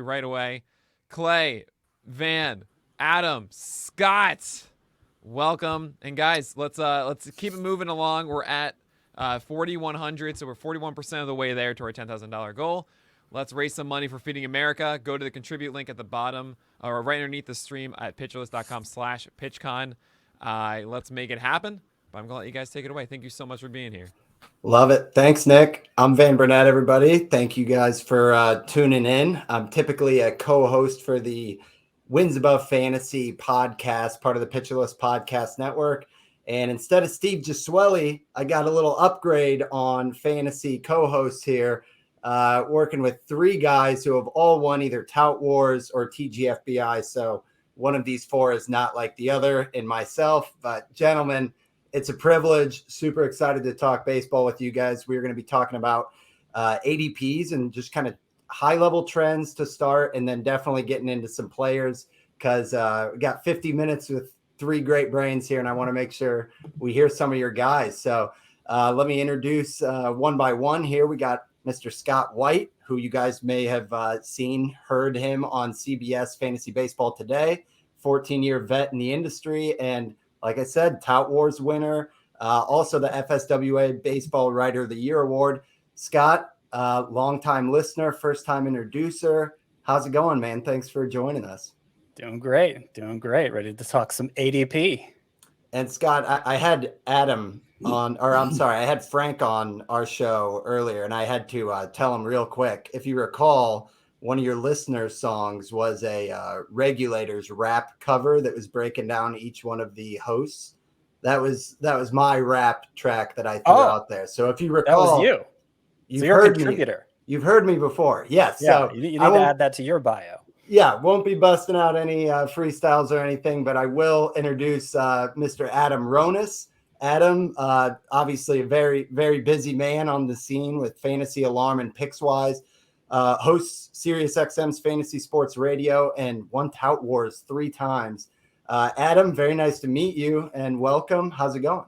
right away. Clay, Van, Adam, Scott, welcome. And guys, let's keep it moving along. We're at 4,100, so we're 41% of the way there to our $10,000 goal. Let's raise some money for Feeding America. Go to the contribute link at the bottom or right underneath the stream at pitcherlist.com/PitchCon. Let's make it happen. But I'm going to let you guys take it away. Thank you so much for being here. Love it. Thanks, Nick. I'm Van Burnett, everybody. Thank you guys for tuning in. I'm typically a co-host for the Wins Above Fantasy podcast, part of the Pitcher List Podcast Network. And instead of Steve Gisueli, I got a little upgrade on fantasy co-hosts here, working with three guys who have all won either Tout Wars or TGFBI. So one of these four is not like the other in myself. But gentlemen, it's a privilege. Super excited to talk baseball with you guys. We're going to be talking about ADPs and just kind of high-level trends to start, and then definitely getting into some players because we got 50 minutes with three great brains here, and I want to make sure we hear some of your guys. So let me introduce one by one here. We got Mr. Scott White, who you guys may have heard him on CBS Fantasy Baseball Today, 14-year vet in the industry, and like I said, Tout Wars winner, also the FSWA Baseball Writer of the Year award. Scott, longtime listener, first-time introducer. How's it going, man? Thanks for joining us. Doing great. Ready to talk some ADP. And Scott, I had Adam on, or I'm sorry, I had Frank on our show earlier, and I had to tell him real quick. If you recall, one of your listener songs was a Regulators rap cover that was breaking down each one of the hosts. That was my rap track that I threw out there. So if you recall, that was you. You've you're heard a contributor. You've heard me before. Yes. Yeah, so you need to add that to your bio. Yeah, won't be busting out any freestyles or anything, but I will introduce Mr. Adam Ronis. Adam, obviously a very, very busy man on the scene with Fantasy Alarm and PicksWise. Hosts SiriusXM's Fantasy Sports Radio and won Tout Wars 3 times. Adam, very nice to meet you and welcome. How's it going?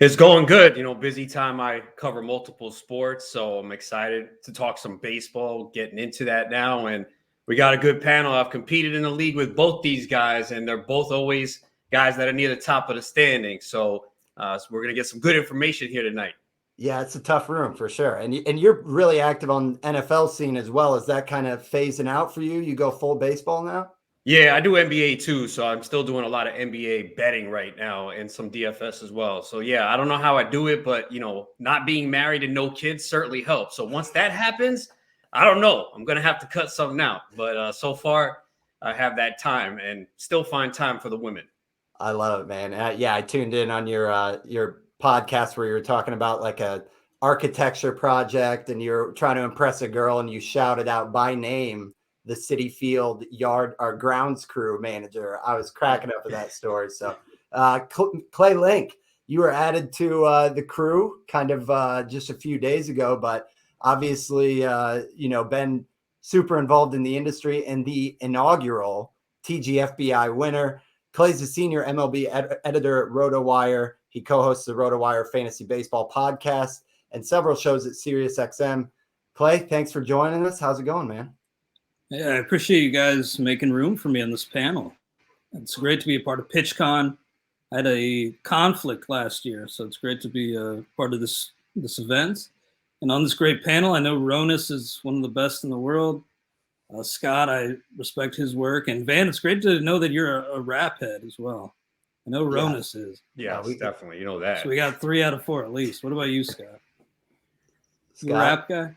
It's going good. Busy time. I cover multiple sports, so I'm excited to talk some baseball, getting into that now. And we got a good panel. I've competed in the league with both these guys, and they're both always guys that are near the top of the standing. So we're going to get some good information here tonight. Yeah, it's a tough room for sure. And you're really active on NFL scene as well. Is that kind of phasing out for you? You go full baseball now? Yeah, I do NBA too. So I'm still doing a lot of NBA betting right now and some DFS as well. So yeah, I don't know how I do it, but not being married and no kids certainly helps. So once that happens, I don't know. I'm going to have to cut something out. But so far I have that time and still find time for the women. I love it, man. Yeah, I tuned in on your podcast where you were talking about like a architecture project and you're trying to impress a girl and you shouted out by name the City Field yard or grounds crew manager. I was cracking up at that story. So Clay Link, you were added to the crew kind of just a few days ago, but obviously been super involved in the industry and the inaugural TGFBI winner. Clay's a senior MLB editor at RotoWire. He co-hosts the RotoWire Fantasy Baseball podcast and several shows at SiriusXM. Clay, thanks for joining us. How's it going, man? Yeah, I appreciate you guys making room for me on this panel. It's great to be a part of PitchCon. I had a conflict last year, so it's great to be a part of this event. And on this great panel, I know Ronis is one of the best in the world. Scott, I respect his work. And Van, it's great to know that you're a rap head as well. I know Ronis is. Yeah, definitely. You know that. So we got 3 out of 4 at least. What about you, Scott? You a Scott? rap guy?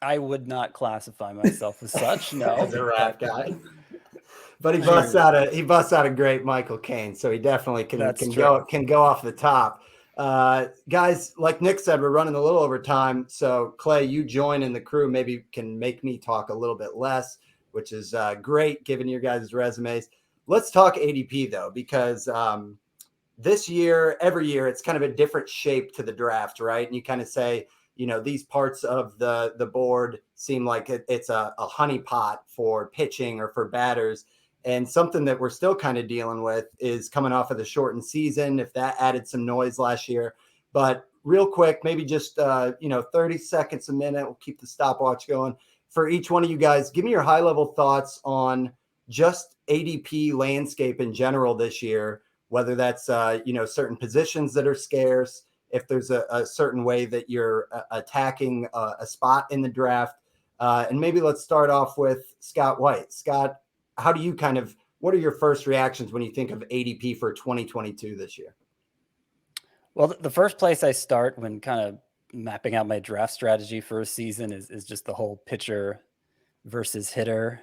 I would not classify myself as such. No, As a rap guy. But he busts out a great Michael Caine, so he definitely can go off the top. Guys, like Nick said, we're running a little over time. So Clay, you join in the crew, maybe can make me talk a little bit less, which is great given your guys' resumes. Let's talk ADP though, because this year, every year, it's kind of a different shape to the draft, right? And you kind of say, these parts of the board seem like it's a honeypot for pitching or for batters. And something that we're still kind of dealing with is coming off of the shortened season, if that added some noise last year. But real quick, maybe just, 30 seconds a minute. We'll keep the stopwatch going. for each one of you guys, give me your high level thoughts on just ADP landscape in general this year, whether that's, certain positions that are scarce, if there's a certain way that you're attacking a spot in the draft. And maybe let's start off with Scott White. Scott, how do you what are your first reactions when you think of ADP for 2022 this year? Well, the first place I start when kind of mapping out my draft strategy for a season is just the whole pitcher versus hitter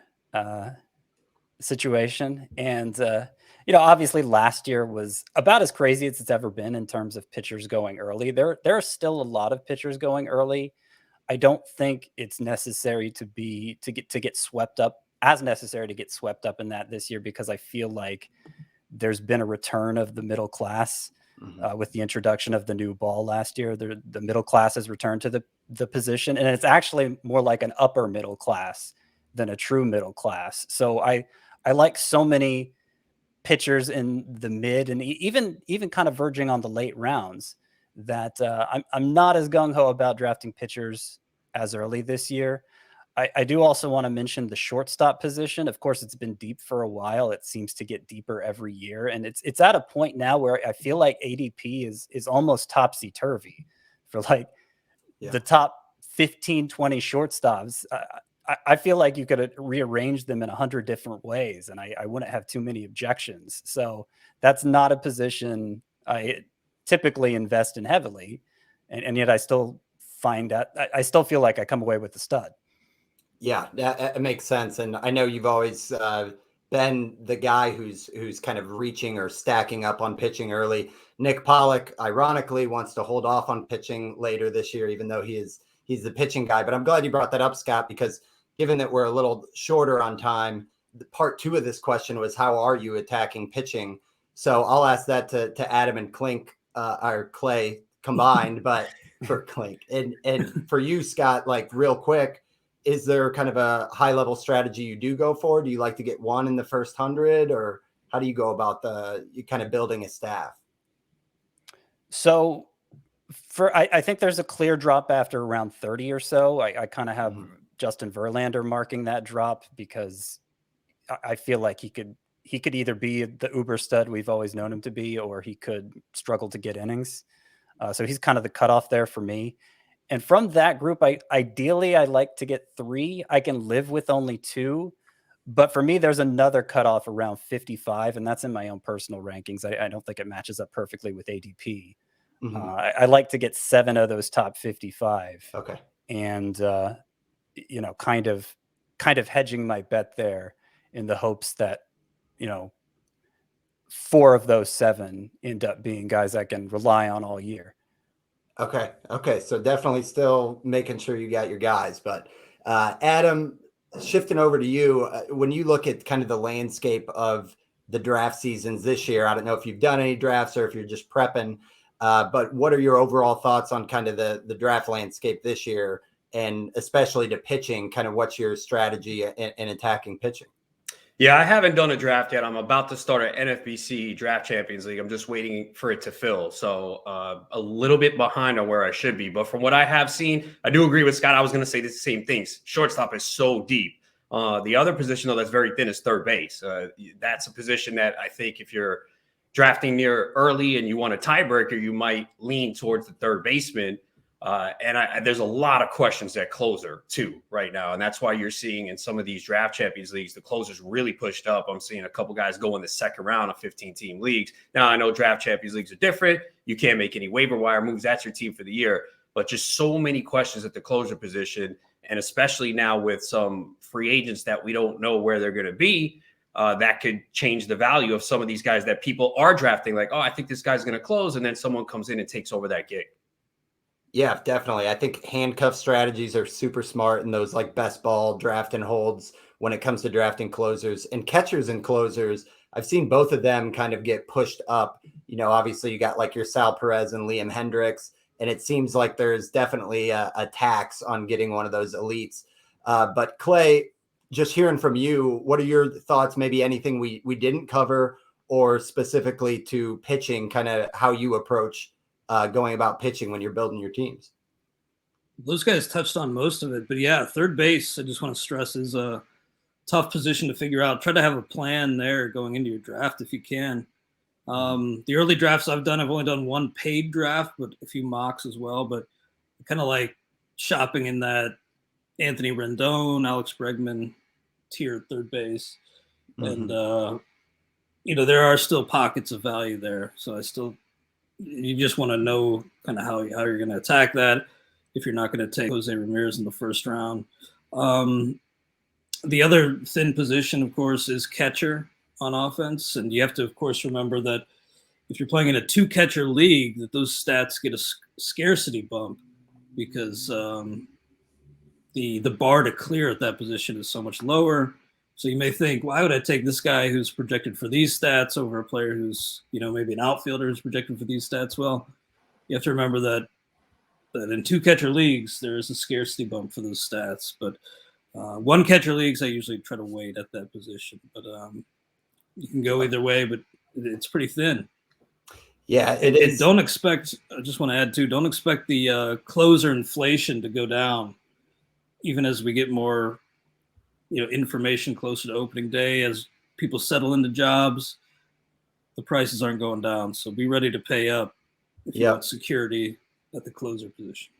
situation. And, obviously last year was about as crazy as it's ever been in terms of pitchers going early. There are still a lot of pitchers going early. I don't think it's necessary to get swept up in that this year, because I feel like there's been a return of the middle class with the introduction of the new ball last year. The middle class has returned to the position, and it's actually more like an upper middle class than a true middle class. So I like so many pitchers in the mid and even kind of verging on the late rounds that I'm not as gung-ho about drafting pitchers as early this year. I do also want to mention the shortstop position. Of course, it's been deep for a while. It seems to get deeper every year. And it's at a point now where I feel like ADP is almost topsy-turvy for the top 15, 20 shortstops. I feel like you could rearrange them in 100 different ways, and I wouldn't have too many objections. So that's not a position I typically invest in heavily. And yet I still I still feel like I come away with the stud. Yeah, that makes sense. And I know you've always been the guy who's kind of reaching or stacking up on pitching early. Nick Pollock, ironically, wants to hold off on pitching later this year, even though he's the pitching guy. But I'm glad you brought that up, Scott, because given that we're a little shorter on time, the part 2 of this question was, how are you attacking pitching? So I'll ask that to Adam and Clay combined, but for Clink. And for you, Scott, real quick, is there kind of a high level strategy you do go for? Do you like to get one in the first 100, or how do you go about you kind of building a staff? So I think there's a clear drop after around 30 or so. I kind of have Justin Verlander marking that drop, because I feel like he could either be the uber stud we've always known him to be, or he could struggle to get innings. So he's kind of the cutoff there for me. And from that group, ideally I like to get 3. I can live with only 2, but for me, there's another cutoff around 55, and that's in my own personal rankings. I don't think it matches up perfectly with ADP. I like to get 7 of those top 55. Okay. And, kind of hedging my bet there in the hopes that, 4 of those 7 end up being guys I can rely on all year. Okay. So definitely still making sure you got your guys. But Adam, shifting over to you, when you look at kind of the landscape of the draft seasons this year, I don't know if you've done any drafts or if you're just prepping, but what are your overall thoughts on kind of the draft landscape this year, and especially to pitching? Kind of what's your strategy in attacking pitching? Yeah, I haven't done a draft yet. I'm about to start an NFBC Draft Champions League. I'm just waiting for it to fill. So a little bit behind on where I should be. But from what I have seen, I do agree with Scott. I was going to say the same things. Shortstop is so deep. The other position, though, that's very thin is third base. That's a position that I think if you're drafting near early and you want a tiebreaker, you might lean towards the third baseman. There's a lot of questions at closer too right now. And that's why you're seeing in some of these draft champions leagues, the closers really pushed up. I'm seeing a couple guys go in the second round of 15-team leagues. Now I know draft champions leagues are different. You can't make any waiver wire moves. That's your team for the year, but just so many questions at the closer position. And especially now with some free agents that we don't know where they're going to be, that could change the value of some of these guys that people are drafting. Like, oh, I think this guy's going to close. And then someone comes in and takes over that gig. Yeah, definitely. I think handcuff strategies are super smart in those best ball draft and holds when it comes to drafting closers and catchers and closers. I've seen both of them kind of get pushed up. Obviously you got your Sal Perez and Liam Hendricks, and it seems like there's definitely a tax on getting one of those elites. But Clay, just hearing from you, what are your thoughts? Maybe anything we didn't cover, or specifically to pitching, kind of how you approach going about pitching when you're building your teams? Those guys touched on most of it, but yeah, third base, I just want to stress, is a tough position to figure out. Try to have a plan there going into your draft if you can. The early drafts I've done, I've only done one paid draft, but a few mocks as well. But kind of like shopping in that Anthony Rendon, Alex Bregman tier at third base. And, there are still pockets of value there. So you just want to know kind of how you're going to attack that if you're not going to take Jose Ramirez in the first round. The other thin position, of course, is catcher on offense. And you have to, of course, remember that if you're playing in a 2-catcher league, that those stats get a scarcity bump because the bar to clear at that position is so much lower. So you may think, why would I take this guy who's projected for these stats over a player who's, maybe an outfielder who's projected for these stats? Well, you have to remember that in 2-catcher leagues, there is a scarcity bump for those stats. But 1-catcher leagues, I usually try to wait at that position. But you can go either way, but it's pretty thin. Yeah, it is. Don't expect, I just want to add too, don't expect the closer inflation to go down, even as we get more, information closer to opening day, as people settle into jobs, the prices aren't going down. So be ready to pay up if you want security at the closer position.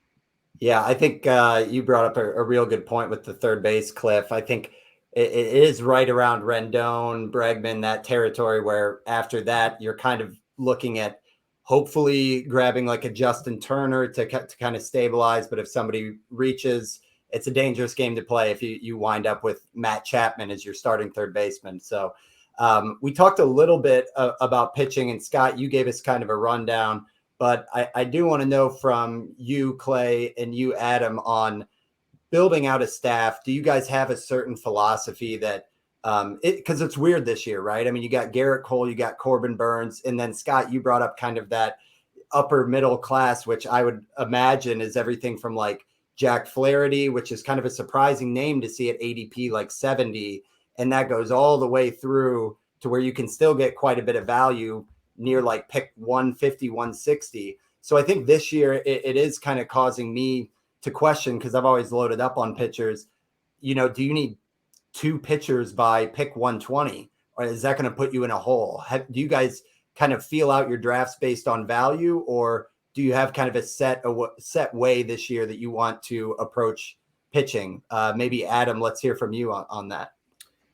Yeah, I think you brought up a real good point with the third base, Cliff. I think it is right around Rendon, Bregman, that territory where after that you're kind of looking at hopefully grabbing like a Justin Turner to kind of stabilize. But if somebody reaches, it's a dangerous game to play if you wind up with Matt Chapman as your starting third baseman. So we talked a little bit about pitching, and Scott, you gave us kind of a rundown. But I do want to know from you, Clay, and you, Adam, on building out a staff. Do you guys have a certain philosophy that because it's weird this year, right? I mean, you got Garrett Cole, you got Corbin Burns, and then Scott, you brought up kind of that upper middle class, which I would imagine is everything from like Jack Flaherty, which is kind of a surprising name to see at ADP like 70. And that goes all the way through to where you can still get quite a bit of value near like pick 150, 160. So I think this year it is kind of causing me to question, because I've always loaded up on pitchers, do you need 2 pitchers by pick 120, or is that going to put you in a hole? Do you guys kind of feel out your drafts based on value, or do you have kind of a set way this year that you want to approach pitching? Maybe Adam, let's hear from you on that.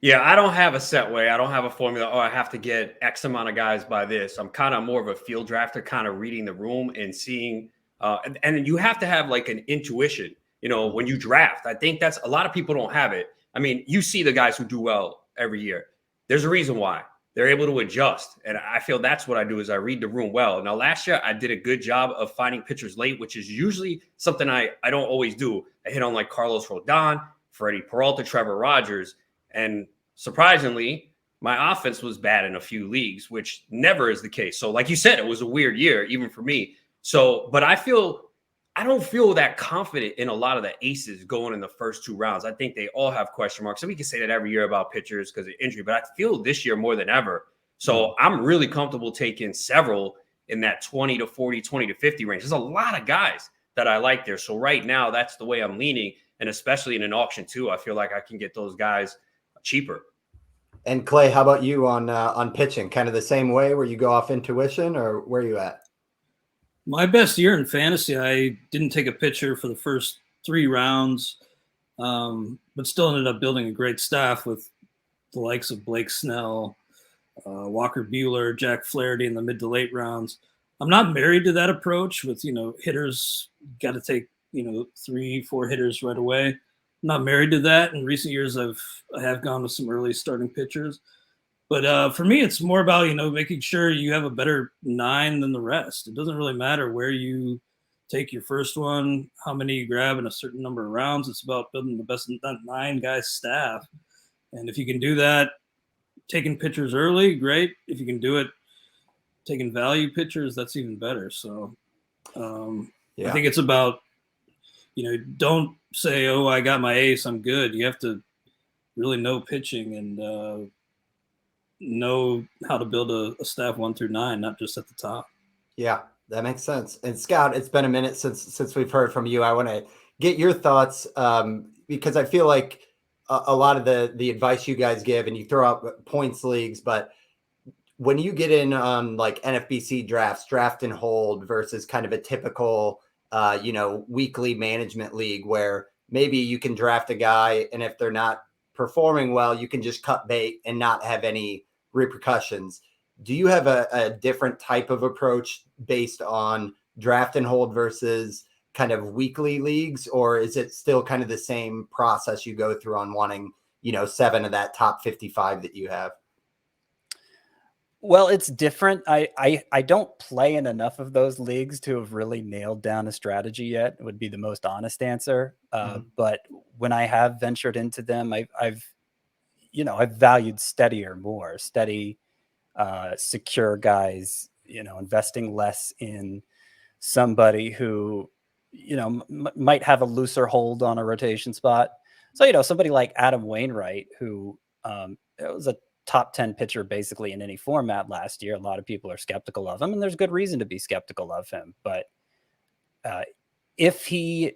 Yeah, I don't have a set way. I don't have a formula. I have to get X amount of guys by this. I'm kind of more of a field drafter, kind of reading the room and seeing. And you have to have like an intuition, when you draft. I think that's a lot of people don't have it. I mean, you see the guys who do well every year. There's a reason why. They're able to adjust. And I feel that's what I do, is I read the room well. Now, last year, I did a good job of finding pitchers late, which is usually something I don't always do. I hit on like Carlos Rodon, Freddie Peralta, Trevor Rogers. And surprisingly, my offense was bad in a few leagues, which never is the case. So like you said, it was a weird year, even for me. So, but I don't feel that confident in a lot of the aces going in the first 2 rounds. I think they all have question marks. And we can say that every year about pitchers because of injury, but I feel this year more than ever. So I'm really comfortable taking several in that 20 to 40, 20 to 50 range. There's a lot of guys that I like there. So right now, that's the way I'm leaning. And especially in an auction too, I feel like I can get those guys cheaper. And Clay, how about you on pitching? Kind of the same way, where you go off intuition, or where are you at? My best year in fantasy, I didn't take a pitcher for the first 3 rounds, but still ended up building a great staff with the likes of Blake Snell, Walker Buehler, Jack Flaherty in the mid to late rounds. I'm not married to that approach with, hitters got to take, 3-4 hitters right away. I'm not married to that. In recent years, I have gone with some early starting pitchers. But for me, it's more about, making sure you have a better 9 than the rest. It doesn't really matter where you take your first one, how many you grab in a certain number of rounds. It's about building the best 9 guys staff. And if you can do that, taking pitchers early, great. If you can do it, taking value pitchers, that's even better. So I think it's about, don't say, oh, I got my ace, I'm good. You have to really know pitching and know how to build a staff 1 through 9, not just at the top. Yeah, that makes sense. And Scott, it's been a minute since we've heard from you. I want to get your thoughts, because I feel like a lot of the advice you guys give, and you throw out points leagues, but when you get in on like NFBC drafts, draft and hold versus kind of a typical, weekly management league where maybe you can draft a guy, and if they're not performing well, you can just cut bait and not have any repercussions. Do you have a different type of approach based on draft and hold versus kind of weekly leagues, or is it still kind of the same process you go through on wanting, 7 of that top 55 that you have? Well, it's different. I don't play in enough of those leagues to have really nailed down a strategy yet, would be the most honest answer. But when I have ventured into them, I've valued steady, secure guys, investing less in somebody who, might have a looser hold on a rotation spot. So, somebody like Adam Wainwright, who was a top 10 pitcher basically in any format last year. A lot of people are skeptical of him, and there's good reason to be skeptical of him. But if he,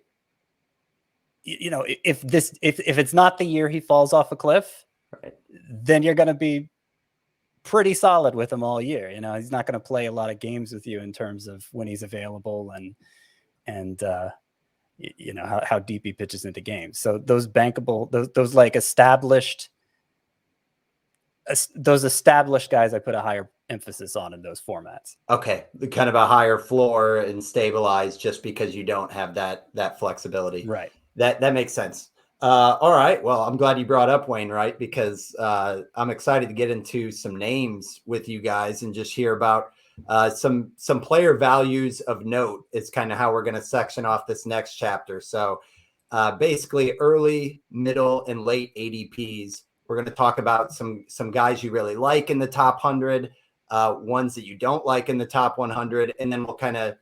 if it's not the year he falls off a cliff, right, then you're going to be pretty solid with him all year. He's not going to play a lot of games with you in terms of when he's available and how deep he pitches into games. So those bankable, those like established guys, I put a higher emphasis on in those formats. Okay, kind of a higher floor and stabilized, just because you don't have that flexibility. Right. That makes sense. All right. Well, I'm glad you brought up Wainwright, because I'm excited to get into some names with you guys and just hear about some player values of note. Is kind of how we're going to section off this next chapter. So basically early, middle, and late ADPs. We're going to talk about some guys you really like in the top 100, ones that you don't like in the top 100, and then we'll kind of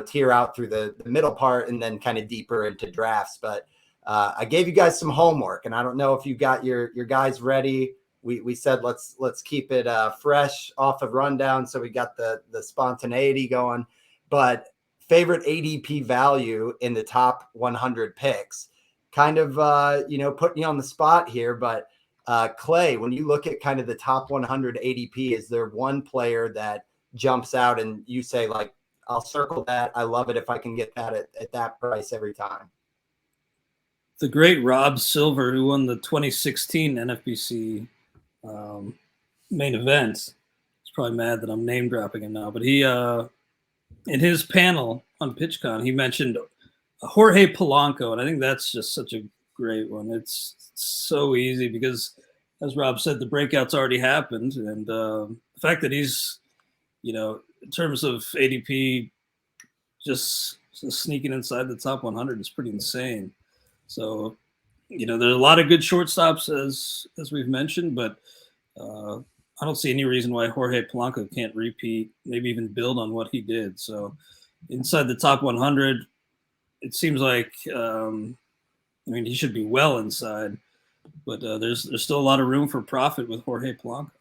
tier out through the middle part and then kind of deeper into drafts. But I gave you guys some homework, and I don't know if you got your guys ready. We said let's keep it fresh off of rundown, so we got the spontaneity going. But favorite ADP value in the top 100 picks, kind of putting you on the spot here. But Clay, when you look at kind of the top 100 ADP, is there one player that jumps out and you say, like, I'll circle that, I love it if I can get that at that price every time? The great Rob Silver, who won the 2016 NFBC main event. He's probably mad that I'm name dropping him now, but he in his panel on PitchCon, he mentioned Jorge Polanco, and I think that's just such a great one. It's so easy because, as Rob said, the breakout's already happened, and the fact that he's, in terms of ADP, just sneaking inside the top 100 is pretty insane. So, there's a lot of good shortstops as we've mentioned, but I don't see any reason why Jorge Polanco can't repeat, maybe even build on what he did. So, inside the top 100, it seems like, he should be well inside, but there's still a lot of room for profit with Jorge Polanco.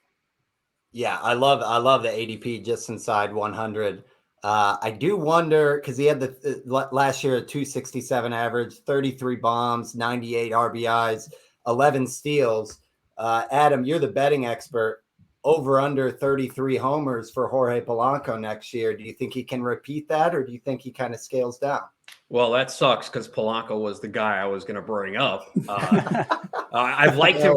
Yeah, I love the ADP just inside 100. I do wonder, because he had the last year a 267 average, 33 bombs, 98 RBIs, 11 steals. Adam, you're the betting expert. Over under 33 homers for Jorge Polanco next year. Do you think he can repeat that, or do you think he kind of scales down? Well, that sucks, because Polanco was the guy I was going to bring up. I've liked him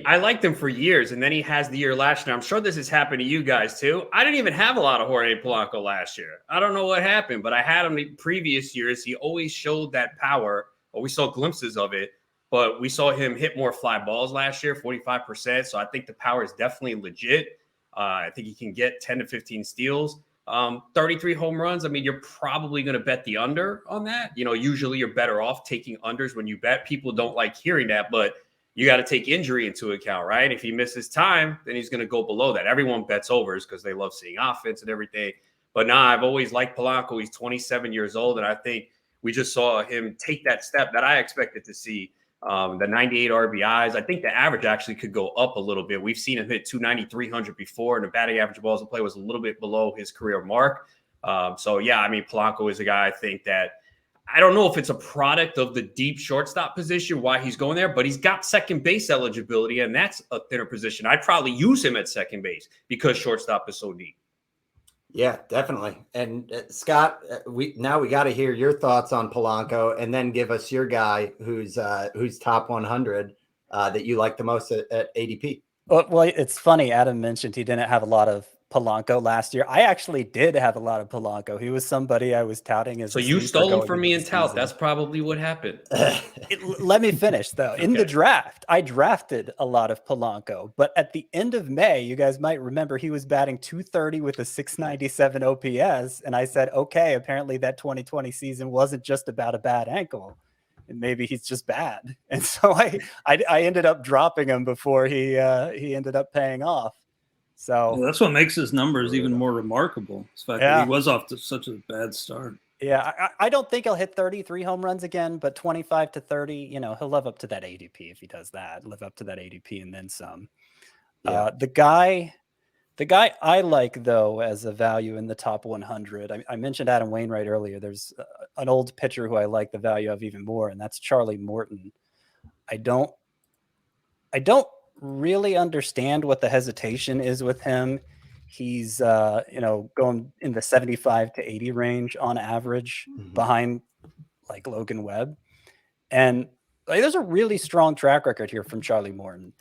I liked him for years, and then he has the year last year. I'm sure this has happened to you guys too. I didn't even have a lot of Jorge Polanco last year. I don't know what happened, but I had him in previous years. He always showed that power, or we saw glimpses of it, but we saw him hit more fly balls last year, 45%. So I think the power is definitely legit. I think he can get 10 to 15 steals. 33 home runs. You're probably going to bet the under on that. Usually you're better off taking unders when you bet. People don't like hearing that, but you got to take injury into account, right? If he misses time, then he's going to go below that. Everyone bets overs because they love seeing offense and everything. But I've always liked Polanco. He's 27 years old, and I think we just saw him take that step that I expected to see. The 98 RBIs. I think the average actually could go up a little bit. We've seen him hit 290, 300 before, and the batting average balls in play was a little bit below his career mark. Polanco is a guy I think that I don't know if it's a product of the deep shortstop position, why he's going there, but he's got second base eligibility, and that's a thinner position. I'd probably use him at second base because shortstop is so deep. Yeah, definitely. And Scott, we got to hear your thoughts on Polanco, and then give us your guy who's top 100 that you like the most at ADP. Well, it's funny. Adam mentioned he didn't have a lot of Polanco last year. I actually did have a lot of Polanco. He was somebody I was touting as. So you stole him from me in tout. That's probably what happened. Let me finish though. In the draft, I drafted a lot of Polanco, but at the end of May, you guys might remember he was batting 230 with a 697 OPS, and I said, okay, apparently that 2020 season wasn't just about a bad ankle. And maybe he's just bad. And so I ended up dropping him before he ended up paying off. So that's what makes his numbers even more remarkable. The fact that he was off to such a bad start. Yeah, I don't think he'll hit 33 home runs again, but 25 to 30, he'll live up to that ADP if he does that. Live up to that ADP and then some. Yeah. The guy I like, though, as a value in the top 100, I mentioned Adam Wainwright earlier. There's an old pitcher who I like the value of even more, and that's Charlie Morton. I don't really understand what the hesitation is with him. He's, going in the 75 to 80 range on average behind like Logan Webb. And there's a really strong track record here from Charlie Morton.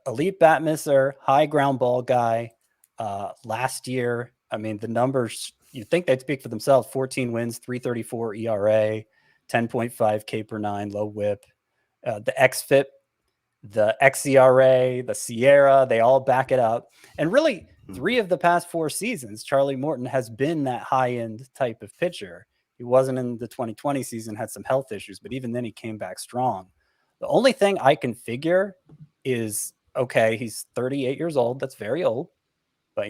Elite bat misser, high ground ball guy. Last year, I mean, the numbers, you'd think they'd speak for themselves. 14 wins, 3.34 ERA, 10.5 K per nine, low whip. The XFIP, the xERA, the Sierra, they all back it up. And really, 3 of the past 4 seasons, Charlie Morton has been that high-end type of pitcher. He wasn't in the 2020 season, had some health issues, but even then he came back strong. The only thing I can figure is, okay, he's 38 years old. That's very old. But,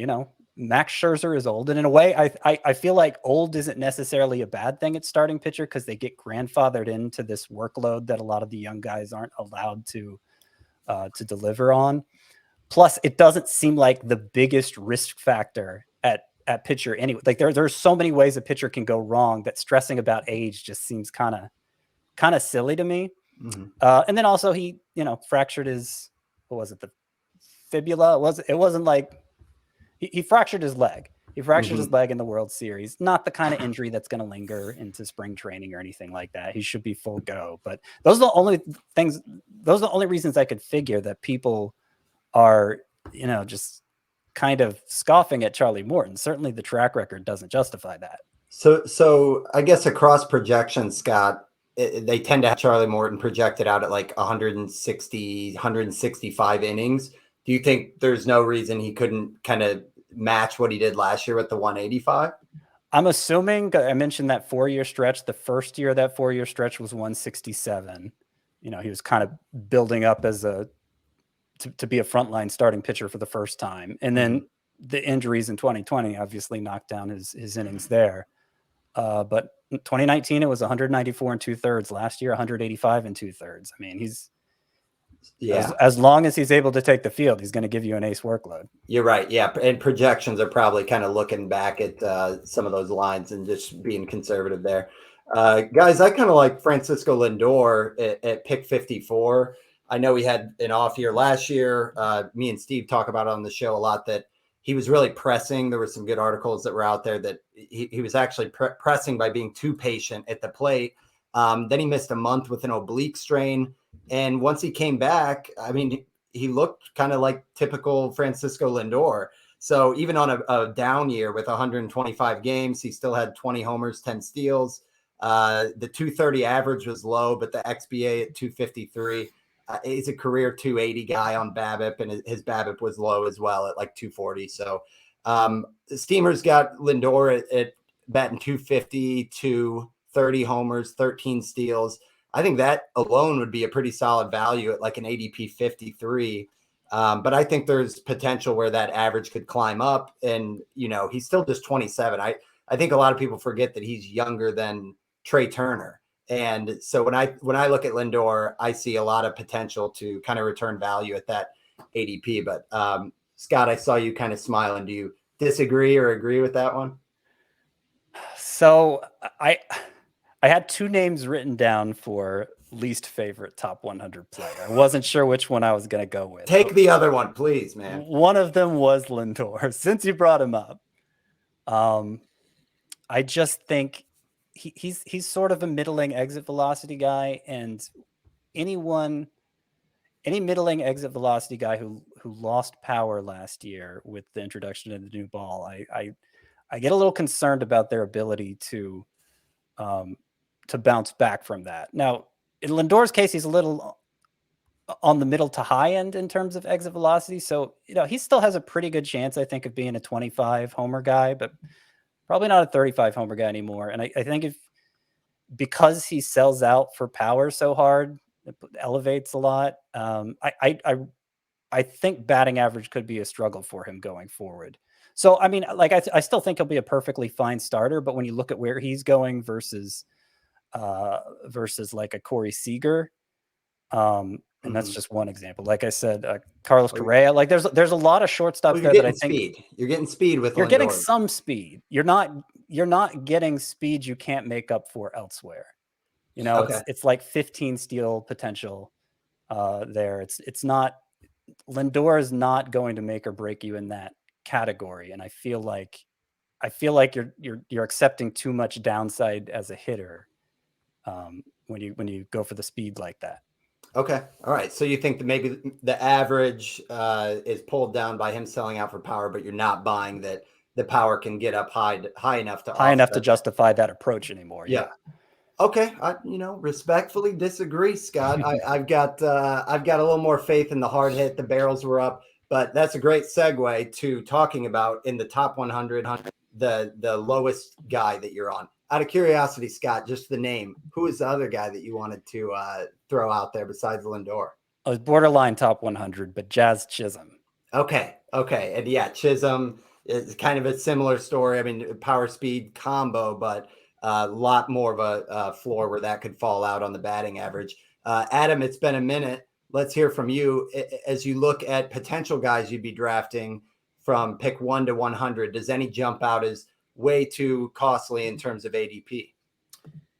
Max Scherzer is old. And in a way, I feel like old isn't necessarily a bad thing at starting pitcher because they get grandfathered into this workload that a lot of the young guys aren't allowed to deliver on. Plus, it doesn't seem like the biggest risk factor at pitcher anyway. Like there's so many ways a pitcher can go wrong that stressing about age just seems kind of silly to me. And then also he, fractured his, what was it? The fibula. It wasn't like he fractured his leg. He fractured his leg in the World Series. Not the kind of injury that's going to linger into spring training or anything like that. He should be full go. But those are the only reasons I could figure that people are, just kind of scoffing at Charlie Morton. Certainly the track record doesn't justify that. So I guess across projections, Scott, they tend to have Charlie Morton projected out at like 160, 165 innings. Do you think there's no reason he couldn't kind of match what he did last year with the 185? I'm assuming, I mentioned that 4-year stretch. The first year of that 4-year stretch was 167. He was kind of building up as to be a frontline starting pitcher for the first time. And then the injuries in 2020 obviously knocked down his innings there. But in 2019, it was 194 and 2/3. Last year, 185 and 2/3. I mean, he's as long as he's able to take the field, he's going to give you an ace workload. You're right. Yeah. And projections are probably kind of looking back at some of those lines and just being conservative there. Guys, I kind of like Francisco Lindor at pick 54. I know he had an off year last year. Me and Steve talk about it on the show a lot that he was really pressing. There were some good articles that were out there that he was actually pressing by being too patient at the plate. Then he missed a month with an oblique strain. And once he came back, I mean, he looked kind of like typical Francisco Lindor. So even on a down year with 125 games, he still had 20 homers, 10 steals. The 230 average was low, but the XBA at 253. He's a career 280 guy on BABIP, and his BABIP was low as well at like 240. So the Steamers got Lindor at batting 250, 230 homers, 13 steals. I think that alone would be a pretty solid value at like an ADP 53. But I think there's potential where that average could climb up. And, he's still just 27. I think a lot of people forget that he's younger than Trey Turner. And so when I look at Lindor, I see a lot of potential to kind of return value at that ADP. But Scott, I saw you kind of smiling. Do you disagree or agree with that one? So I I had two names written down for least favorite top 100 player. I wasn't sure which one I was going to go with. Take the other one, please, man. One of them was Lindor. Since you brought him up, I just think he's sort of a middling exit velocity guy, and any middling exit velocity guy who lost power last year with the introduction of the new ball, I get a little concerned about their ability to bounce back from that. Now, in Lindor's case, he's a little on the middle to high end in terms of exit velocity. So, he still has a pretty good chance, I think, of being a 25 homer guy, but probably not a 35 homer guy anymore. And I think because he sells out for power so hard, it elevates a lot. I think batting average could be a struggle for him going forward. So, I mean, like, I still think he'll be a perfectly fine starter, but when you look at where he's going versus like a Corey Seager, and that's just one example. Like I said, Carlos Correa, like there's a lot of shortstops there that I think you're getting speed with. You're Lindor. getting some speed. You're not getting speed you can't make up for elsewhere. Okay. It's like 15 steal potential there. It's not, Lindor is not going to make or break you in that category. And I feel like you're accepting too much downside as a hitter when you go for the speed like that. Okay. All right. So you think that maybe the average is pulled down by him selling out for power, but you're not buying that the power can get up high enough to justify that approach anymore. Yeah. Okay. I respectfully disagree, Scott. I've got a little more faith in the hard hit. The barrels were up, but that's a great segue to talking about in the top 100, the lowest guy that you're on. Out of curiosity, Scott, just the name. Who is the other guy that you wanted to throw out there besides Lindor? I was borderline top 100, but Jazz Chisholm. Okay. And yeah, Chisholm is kind of a similar story. I mean, power speed combo, but a lot more of a floor where that could fall out on the batting average. Adam, it's been a minute. Let's hear from you. As you look at potential guys you'd be drafting from pick 1 to 100, does any jump out as way too costly in terms of ADP?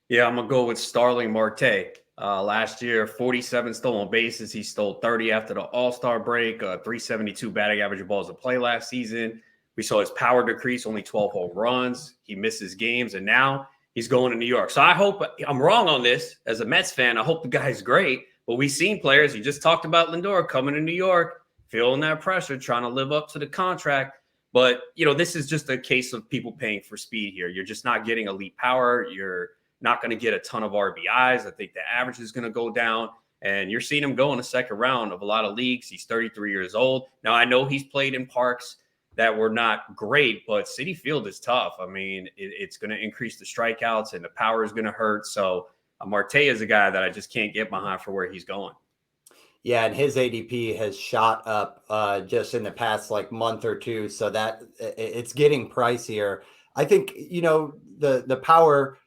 Yeah, I'm going to go with Starling Marte. Last year, 47 stolen bases. He stole 30 after the All-Star break, 372 batting average of balls to play last season. We saw his power decrease, only 12 home runs. He misses games, and now he's going to New York. So I hope I'm wrong on this. As a Mets fan, I hope the guy's great. But we've seen players, you just talked about Lindor coming to New York, feeling that pressure, trying to live up to the contract. But, this is just a case of people paying for speed here. You're just not getting elite power. You're not going to get a ton of RBIs. I think the average is going to go down. And you're seeing him go in the second round of a lot of leagues. He's 33 years old. Now, I know he's played in parks that were not great, but Citi Field is tough. I mean, it's going to increase the strikeouts and the power is going to hurt. So Marte is a guy that I just can't get behind for where he's going. Yeah, and his ADP has shot up just in the past month or two, so that it's getting pricier. I think the power.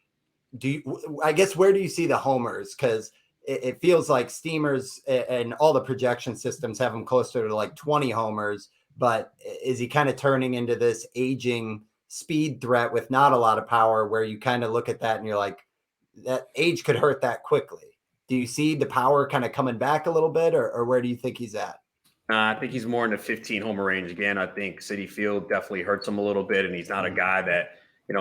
I guess where do you see the homers? Because it feels like Steamers and all the projection systems have him closer to 20 homers. But is he kind of turning into this aging speed threat with not a lot of power, where you kind of look at that and you're like, that age could hurt that quickly? Do you see the power kind of coming back a little bit, or where do you think he's at? I think he's more in the 15 homer range. Again, I think Citi Field definitely hurts him a little bit, and he's not a guy that,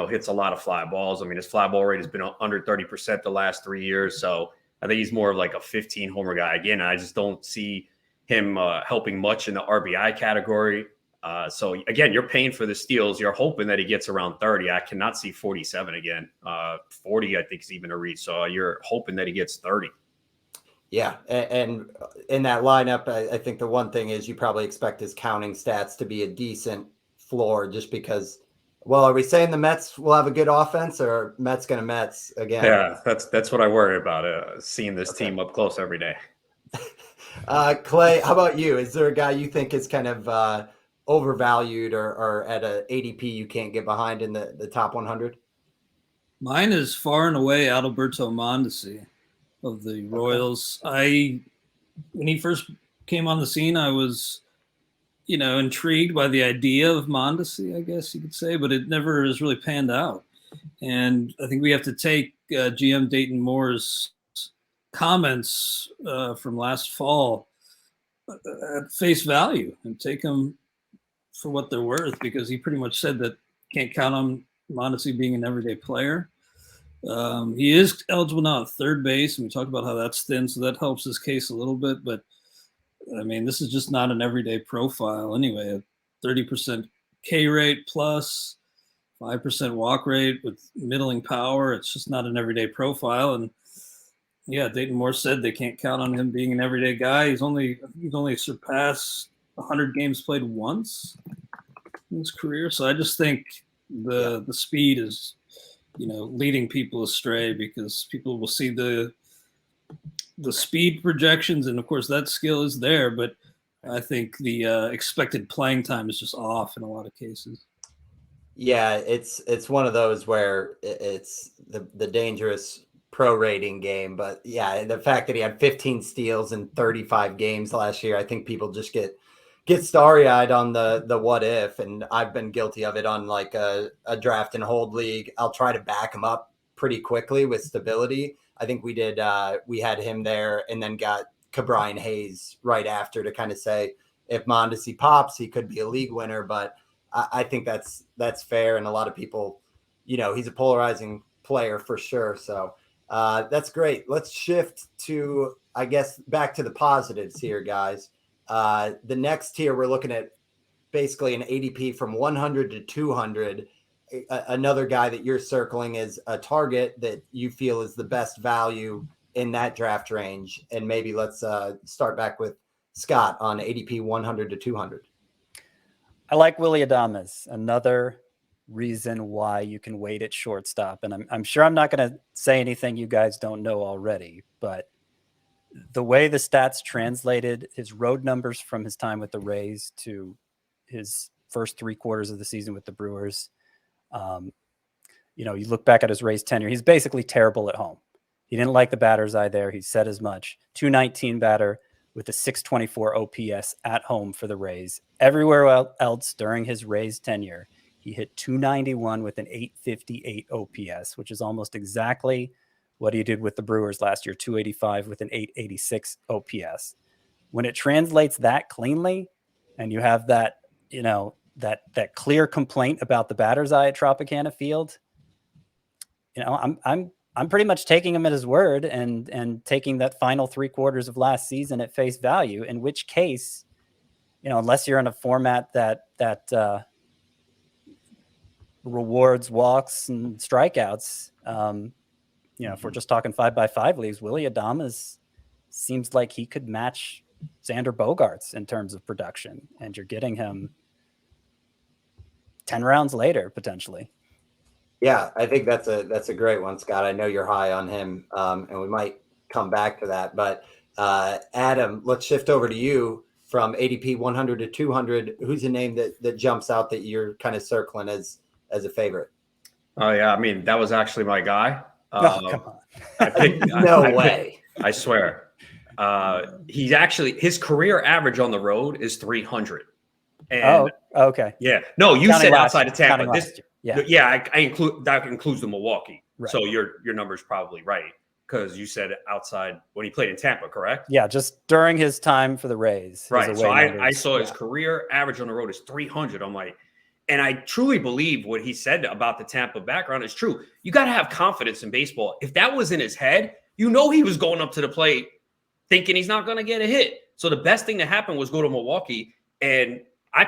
hits a lot of fly balls. I mean, his fly ball rate has been under 30% the last 3 years. So I think he's more of like a 15 homer guy. Again, I just don't see him helping much in the RBI category. So again, you're paying for the steals. You're hoping that he gets around 30. I cannot see 47 again. 40, I think, is even a reach. So you're hoping that he gets 30. Yeah, and in that lineup, I think the one thing is you probably expect his counting stats to be a decent floor, just because. Well, are we saying the Mets will have a good offense, or Mets going to Mets again? Yeah, that's what I worry about. Seeing this team up close every day. Clay, how about you? Is there a guy you think is kind of overvalued or at a ADP you can't get behind in the top 100? Mine is far and away Alberto Mondesi of the Royals. When he first came on the scene, I was, intrigued by the idea of Mondesi, I guess you could say, but it never has really panned out. And I think we have to take GM Dayton Moore's comments from last fall at face value and take them for what they're worth, because he pretty much said that can't count on Mondesi being an everyday player. He is eligible now at third base, and we talked about how that's thin, so that helps his case a little bit. But I mean, this is just not an everyday profile anyway. A 30% K rate plus 5% walk rate with middling power. It's just not an everyday profile. And yeah, Dayton Moore said they can't count on him being an everyday guy. He's only surpassed 100 games played once in his career. So I just think the speed is, leading people astray, because people will see the speed projections, and of course that skill is there, but I think the expected playing time is just off in a lot of cases. Yeah, it's one of those where it's the dangerous prorating game. But yeah, the fact that he had 15 steals in 35 games last year, I think people just get starry-eyed on the what if, and I've been guilty of it on like a draft and hold league. I'll try to back him up pretty quickly with stability. I think we did. We had him there, and then got Cabrian Hayes right after to kind of say if Mondesi pops, he could be a league winner. But I think that's fair, and a lot of people, he's a polarizing player for sure. So that's great. Let's shift to, I guess, back to the positives here, guys. The next tier, we're looking at basically an ADP from 100 to 200. Another guy that you're circling is a target that you feel is the best value in that draft range. And maybe let's start back with Scott on ADP 100 to 200. I like Willy Adames, another reason why you can wait at shortstop. And I'm sure I'm not going to say anything you guys don't know already, but the way the stats translated his road numbers from his time with the Rays to his first 3 quarters of the season with the Brewers, you look back at his Rays tenure, he's basically terrible at home. He didn't like the batter's eye there. He said as much. 219 batter with a 624 OPS at home for the Rays. Everywhere else during his Rays tenure, he hit 291 with an 858 OPS, which is almost exactly what he did with the Brewers last year, 285 with an 886 OPS. When it translates that cleanly, and you have that, that clear complaint about the batter's eye at Tropicana Field, I'm pretty much taking him at his word and taking that final 3 quarters of last season at face value. In which case, unless you're in a format that rewards walks and strikeouts, if we're just talking 5x5 leagues, Willy Adames seems like he could match Xander Bogaerts in terms of production, and you're getting him 10 rounds later, potentially. Yeah, I think that's a great one, Scott. I know you're high on him, and we might come back to that. But Adam, let's shift over to you from ADP 100 to 200. Who's a name that jumps out that you're kind of circling as a favorite? Oh yeah, I mean that was actually my guy. Come on. No way. I swear. He's actually, his career average on the road is 300. And okay. Yeah. No, you Counting said outside of Tampa. I include that includes the Milwaukee. Right. So your number's probably right, because you said outside when he played in Tampa, correct? Yeah, just during his time for the Rays. Right. So I saw his career average on the road is 300. I'm like, and I truly believe what he said about the Tampa background is true. You got to have confidence in baseball. If that was in his head, he was going up to the plate thinking he's not going to get a hit. So the best thing that happened was go to Milwaukee. And I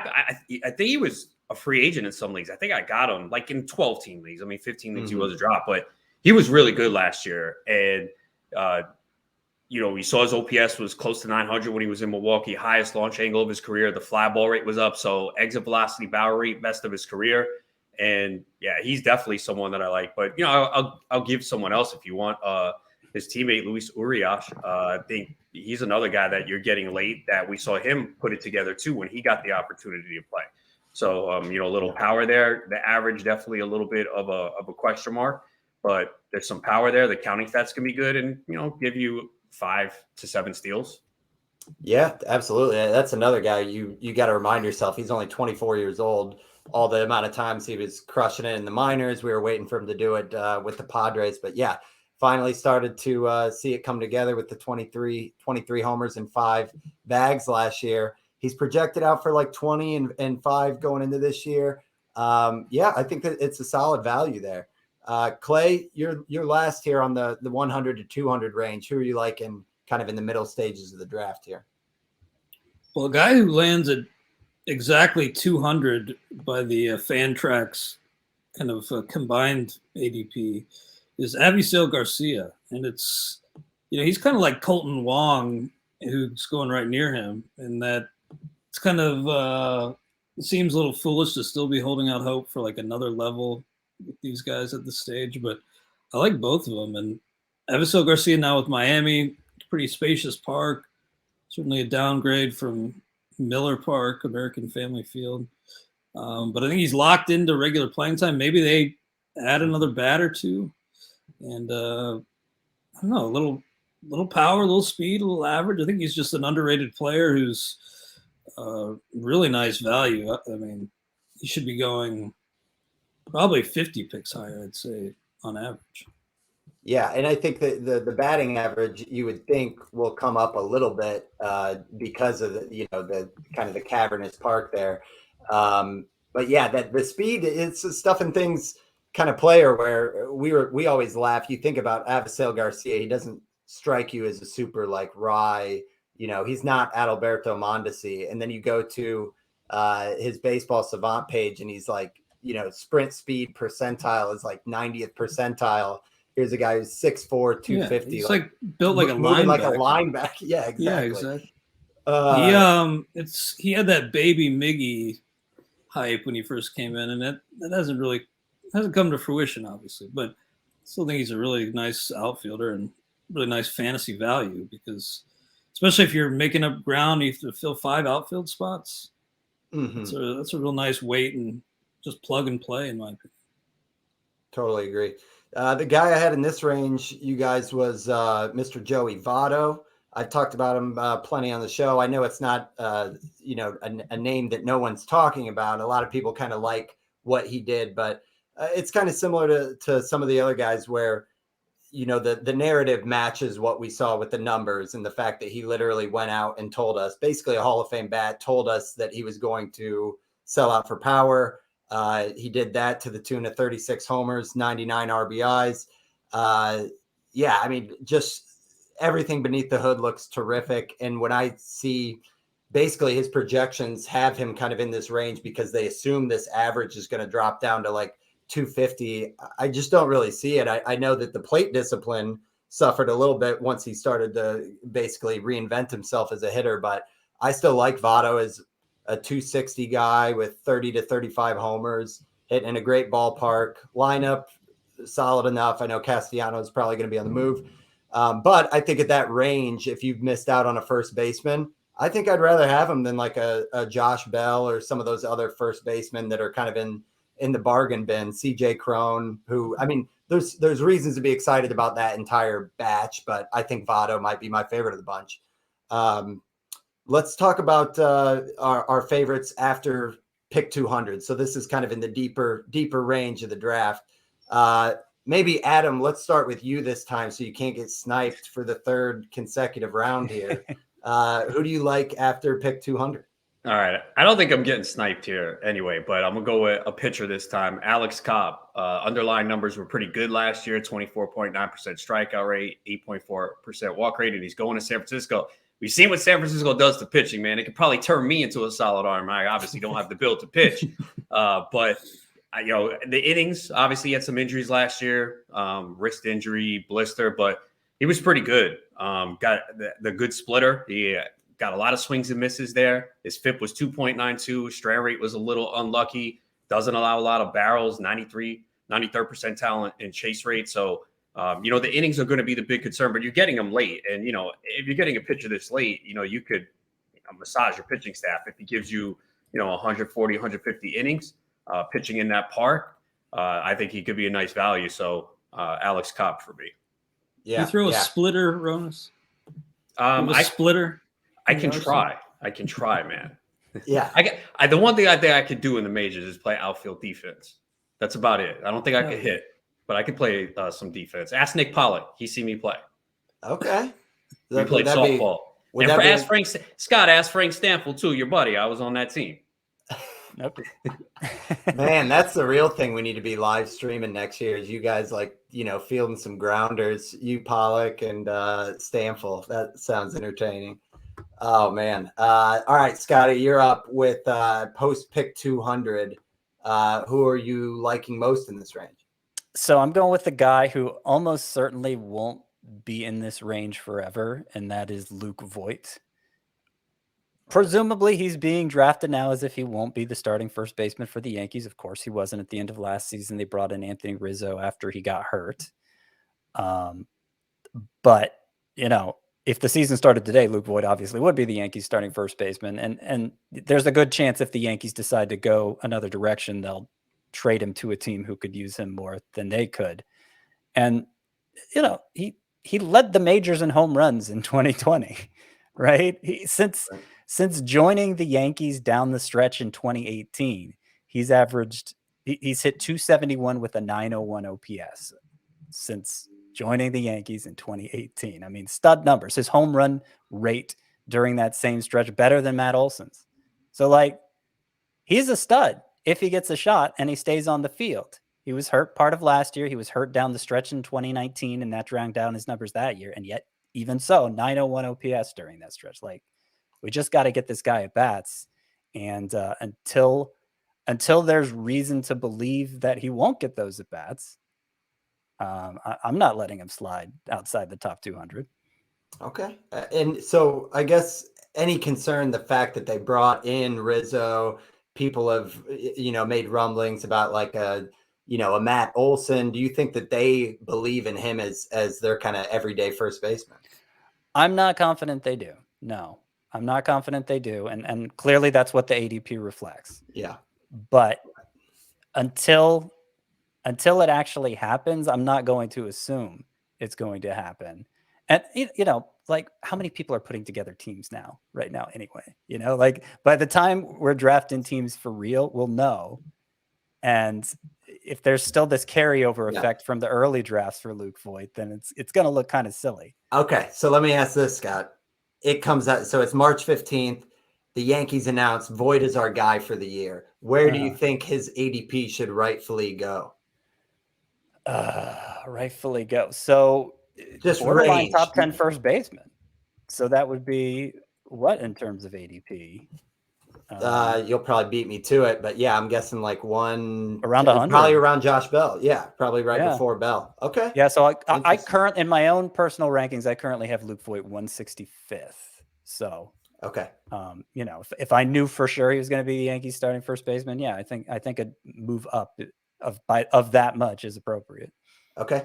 think he was a free agent in some leagues. I think I got him like in 12-team leagues. I mean, 15 leagues, he was a drop, but he was really good last year. And, we saw his OPS was close to 900 when he was in Milwaukee, highest launch angle of his career. The fly ball rate was up. So exit velocity, barrel rate, best of his career. And yeah, he's definitely someone that I like, but I'll give someone else if you want. His teammate, Luis Uriash, I think he's another guy that you're getting late that we saw him put it together too when he got the opportunity to play. So, a little power there. The average, definitely a little bit of a question mark, but there's some power there. The counting stats can be good and, give you 5 to 7 steals. Yeah, absolutely. That's another guy you got to remind yourself. He's only 24 years old. all the amount of times he was crushing it in the minors. We were waiting for him to do it with the Padres. But yeah, finally started to see it come together with the 23 homers and 5 bags last year. He's projected out for like 20 and 5 going into this year. Yeah, I think that it's a solid value there. Clay, you're last here on the 100 to 200 range. Who are you liking kind of in the middle stages of the draft here? Well, a guy who lands at exactly 200 by the Fantrax kind of combined ADP is Avisail Garcia. And it's, he's kind of like Colton Wong, who's going right near him. And that it's kind of it seems a little foolish to still be holding out hope for like another level with these guys at this stage. But I like both of them. And Avisail Garcia now with Miami, pretty spacious park. Certainly a downgrade from Miller Park, American Family Field. But I think he's locked into regular playing time. Maybe they add another bat or two. And I don't know, a little power, a little speed, a little average. I think he's just an underrated player who's really nice value. I mean, he should be going probably 50 picks higher, I'd say, on average. Yeah, and I think that the batting average you would think will come up a little bit because of the kind of the cavernous park there. But yeah, that the speed, it's a stuff and things kind of player where we always laugh. You think about Avisail Garcia, he doesn't strike you as a super like Rye, he's not Adalberto Mondesi. And then you go to his baseball savant page and he's like, sprint speed percentile is like 90th percentile. Here's a guy who's 6'4", 250. Yeah, he's like built like a linebacker. Like a linebacker. Yeah, exactly. Yeah, exactly. He had that baby Miggy hype when he first came in, and that hasn't come to fruition, obviously. But I still think he's a really nice outfielder and really nice fantasy value because, especially if you're making up ground, you have to fill 5 outfield spots. Mm-hmm. That's a real nice weight and just plug and play, in my opinion. Totally agree. The guy I had in this range, you guys, was Mr. Joey Votto. I've talked about him plenty on the show. I know it's not, a name that no one's talking about. A lot of people kind of like what he did, but it's kind of similar to some of the other guys where, the narrative matches what we saw with the numbers and the fact that he literally went out and told us, basically a Hall of Fame bat, told us that he was going to sell out for power. He did that to the tune of 36 homers, 99 RBIs. Yeah, I mean, just everything beneath the hood looks terrific. And when I see basically his projections have him kind of in this range because they assume this average is going to drop down to like 250, I just don't really see it. I know that the plate discipline suffered a little bit once he started to basically reinvent himself as a hitter, but I still like Votto as a 260 guy with 30 to 35 homers, hitting in a great ballpark. Lineup solid enough. I know Castellano is probably going to be on the move. But I think at that range, if you've missed out on a first baseman, I think I'd rather have him than like a Josh Bell or some of those other first basemen that are kind of in the bargain bin. CJ Cron, who, I mean, there's reasons to be excited about that entire batch, but I think Votto might be my favorite of the bunch. Let's talk about our favorites after pick 200. So this is kind of in the deeper range of the draft. Maybe Adam, let's start with you this time so you can't get sniped for the 3rd consecutive round here. Who do you like after pick 200? All right. I don't think I'm getting sniped here anyway, but I'm going to go with a pitcher this time, Alex Cobb. Underlying numbers were pretty good last year, 24.9% strikeout rate, 8.4% walk rate, and he's going to San Francisco. We've seen what San Francisco does to pitching, man. It could probably turn me into a solid arm. I obviously don't have the build to pitch, but the innings, obviously he had some injuries last year, wrist injury, blister, but he was pretty good. Got the good splitter. He got a lot of swings and misses there. His FIP was 2.92. Strand rate was a little unlucky. Doesn't allow a lot of barrels, 93rd percentile in chase rate. So, the innings are going to be the big concern, but you're getting them late. And, if you're getting a pitcher this late, you could massage your pitching staff if he gives you, 140, 150 innings pitching in that park. I think he could be a nice value. So, Alex Cobb for me. Yeah. You throw a splitter, Ronas? A splitter? I can try, man. Yeah. The one thing I think I could do in the majors is play outfield defense. That's about it. I don't think I could hit, but I could play some defense. Ask Nick Pollock. He see me play. Okay. We played softball. Ask Frank Scott. Ask Frank Stanfield too. Your buddy. I was on that team. Nope. Man, that's the real thing we need to be live streaming next year is you guys fielding some grounders, you Pollock and Stanfield. That sounds entertaining. Oh man. All right, Scotty, you're up with post pick 200. Who are you liking most in this range? So I'm going with the guy who almost certainly won't be in this range forever, and that is Luke Voit. Presumably, he's being drafted now as if he won't be the starting first baseman for the Yankees. Of course, he wasn't at the end of last season. They brought in Anthony Rizzo after he got hurt. But, if the season started today, Luke Voit obviously would be the Yankees starting first baseman. And there's a good chance if the Yankees decide to go another direction, they'll trade him to a team who could use him more than they could. And, he led the majors in home runs in 2020, right? Since joining the Yankees down the stretch in 2018, he's hit 271 with a 901 OPS since joining the Yankees in 2018. I mean, stud numbers. His home run rate during that same stretch better than Matt Olson's. So he's a stud if he gets a shot and he stays on the field. He was hurt part of last year. He was hurt down the stretch in 2019, and that dragged down his numbers that year. And yet, even so, 901 OPS during that stretch. We just got to get this guy at bats. And until there's reason to believe that he won't get those at bats, I'm not letting him slide outside the top 200. Okay. And so I guess any concern, the fact that they brought in Rizzo, people have, made rumblings about a Matt Olson. Do you think that they believe in him as their kind of everyday first baseman? I'm not confident they do. No, I'm not confident they do. And clearly that's what the ADP reflects. Yeah. But until it actually happens, I'm not going to assume it's going to happen. And, how many people are putting together teams right now anyway? By the time we're drafting teams for real, we'll know. And if there's still this carryover effect from the early drafts for Luke Voit, then it's going to look kind of silly. Okay. So let me ask this, Scott. It comes out. So it's March 15th. The Yankees announced Voit is our guy for the year. Where do you think his ADP should rightfully go? Rightfully go. So just borderline range. top 10 first baseman. So that would be what in terms of ADP? You'll probably beat me to it, but yeah, I'm guessing around 100, probably around Josh Bell. Yeah, probably before Bell. Okay. Yeah. So I currently in my own personal rankings, I currently have Luke Voit 165th. So okay. If I knew for sure he was going to be the Yankees starting first baseman, yeah, I think a move up of that much is appropriate. Okay.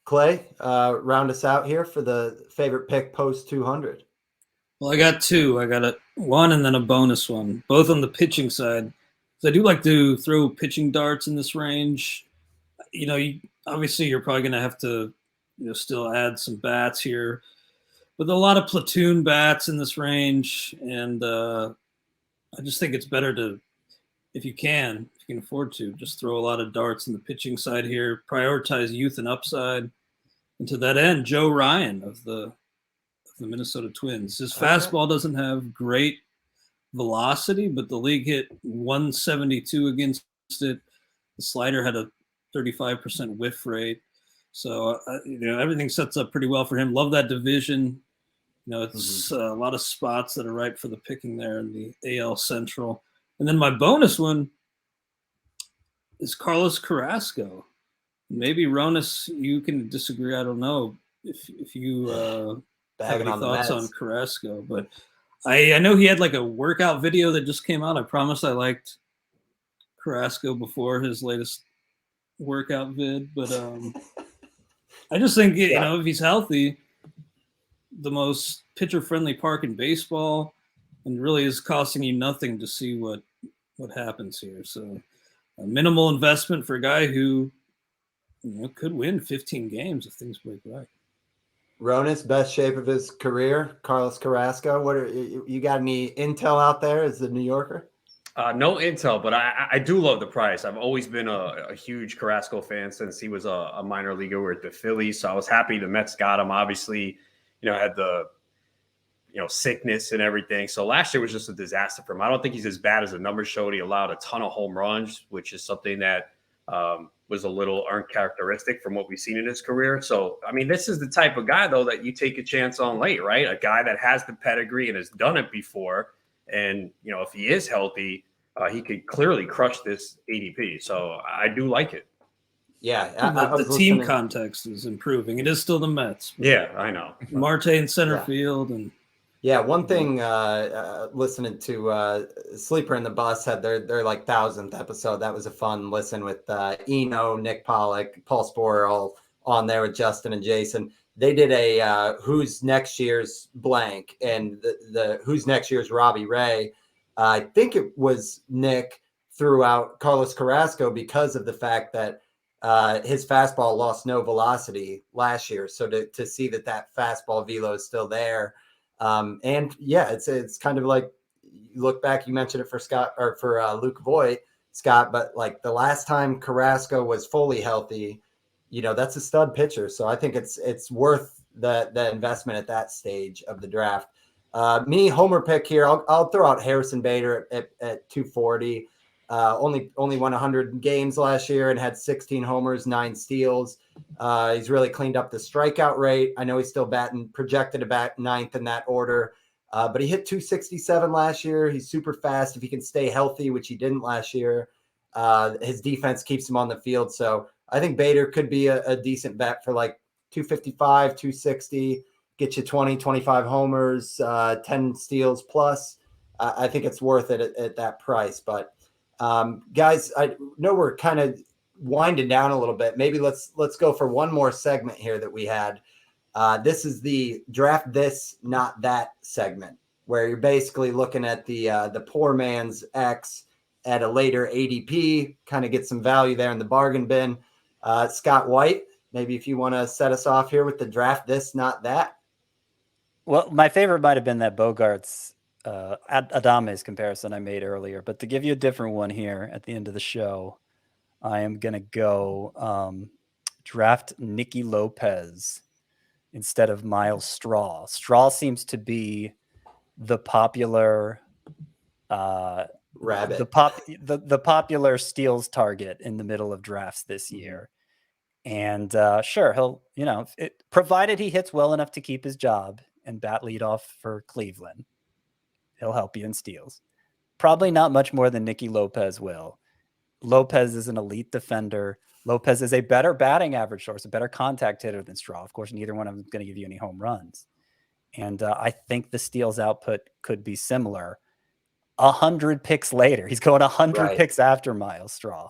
Clay, round us out here for the favorite pick post 200. Well, I got two. I got one and then a bonus one, both on the pitching side. So I do like to throw pitching darts in this range. Obviously you're probably going to have to still add some bats here, but a lot of platoon bats in this range. And I just think it's better to, if you can afford to, just throw a lot of darts in the pitching side here, prioritize youth and upside. And to that end, Joe Ryan of the Minnesota Twins. His fastball doesn't have great velocity, but the league hit 172 against it. The slider had a 35% whiff rate. So, everything sets up pretty well for him. Love that division. It's a lot of spots that are ripe for the picking there in the AL Central. And then my bonus one is Carlos Carrasco. Maybe Ronis, you can disagree. I don't know if you have any thoughts on Carrasco, but I know he had a workout video that just came out. I promise I liked Carrasco before his latest workout vid, but I just think if he's healthy, the most pitcher-friendly park in baseball, and really is costing you nothing to see what happens here. So a minimal investment for a guy who could win 15 games if things break right. Ronis, best shape of his career. Carlos Carrasco. What are you got? Any intel out there as a New Yorker? No intel, but I do love the price. I've always been a huge Carrasco fan since he was a minor leaguer with the Phillies. So I was happy the Mets got him. Obviously, had the sickness and everything. So last year was just a disaster for him. I don't think he's as bad as the numbers showed. He allowed a ton of home runs, which is something that was a little uncharacteristic from what we've seen in his career. So, I mean, this is the type of guy, though, that you take a chance on late, right? A guy that has the pedigree and has done it before. And, if he is healthy, he could clearly crush this ADP. So I do like it. Yeah. The team context is improving. It is still the Mets. Yeah, I know. Marte in center field. And yeah, one thing listening to Sleeper in the Bus had their like 1000th episode. That was a fun listen with Eno, Nick Pollock, Paul Sporer, all on there with Justin and Jason. They did a who's next year's blank, and the who's next year's Robbie Ray. I think it was Nick threw out Carlos Carrasco because of the fact that his fastball lost no velocity last year. So to see that fastball velo is still there. And yeah, it's kind of like you look back, you mentioned it for Scott or for Luke Voigt, Scott, but like the last time Carrasco was fully healthy, that's a stud pitcher. So I think it's worth the investment at that stage of the draft. Me homer pick here. I'll throw out Harrison Bader at 240. Only won 100 games last year and had 16 homers, 9 steals. He's really cleaned up the strikeout rate. I know he's still projected to bat 9th in that order, but he hit 267 last year. He's super fast if he can stay healthy, which he didn't last year. His defense keeps him on the field. So I think Bader could be a decent bet for like 255, 260, get you 20, 25 homers, 10 steals plus. I think it's worth it at that price. But guys, I know we're kind of winding down a little bit. Maybe let's go for one more segment here that we had. This is the draft this, not that segment, where you're basically looking at the poor man's X at a later ADP, kind of get some value there in the bargain bin. Scott White, maybe if you want to set us off here with the draft this, not that. Well, my favorite might have been that Bogarts Adames comparison I made earlier, but to give you a different one here at the end of the show, I am going to go draft Nicky Lopez instead of Miles Straw. Straw seems to be the popular rabbit, the popular steals target in the middle of drafts this year. And sure, he'll, provided he hits well enough to keep his job and bat leadoff for Cleveland, he'll help you in steals. Probably not much more than Nicky Lopez will. Lopez is an elite defender. Lopez is a better batting average source, a better contact hitter than Straw. Of course, neither one of them is going to give you any home runs. And I think the steals output could be similar. 100 picks later, he's going 100 picks after Miles Straw.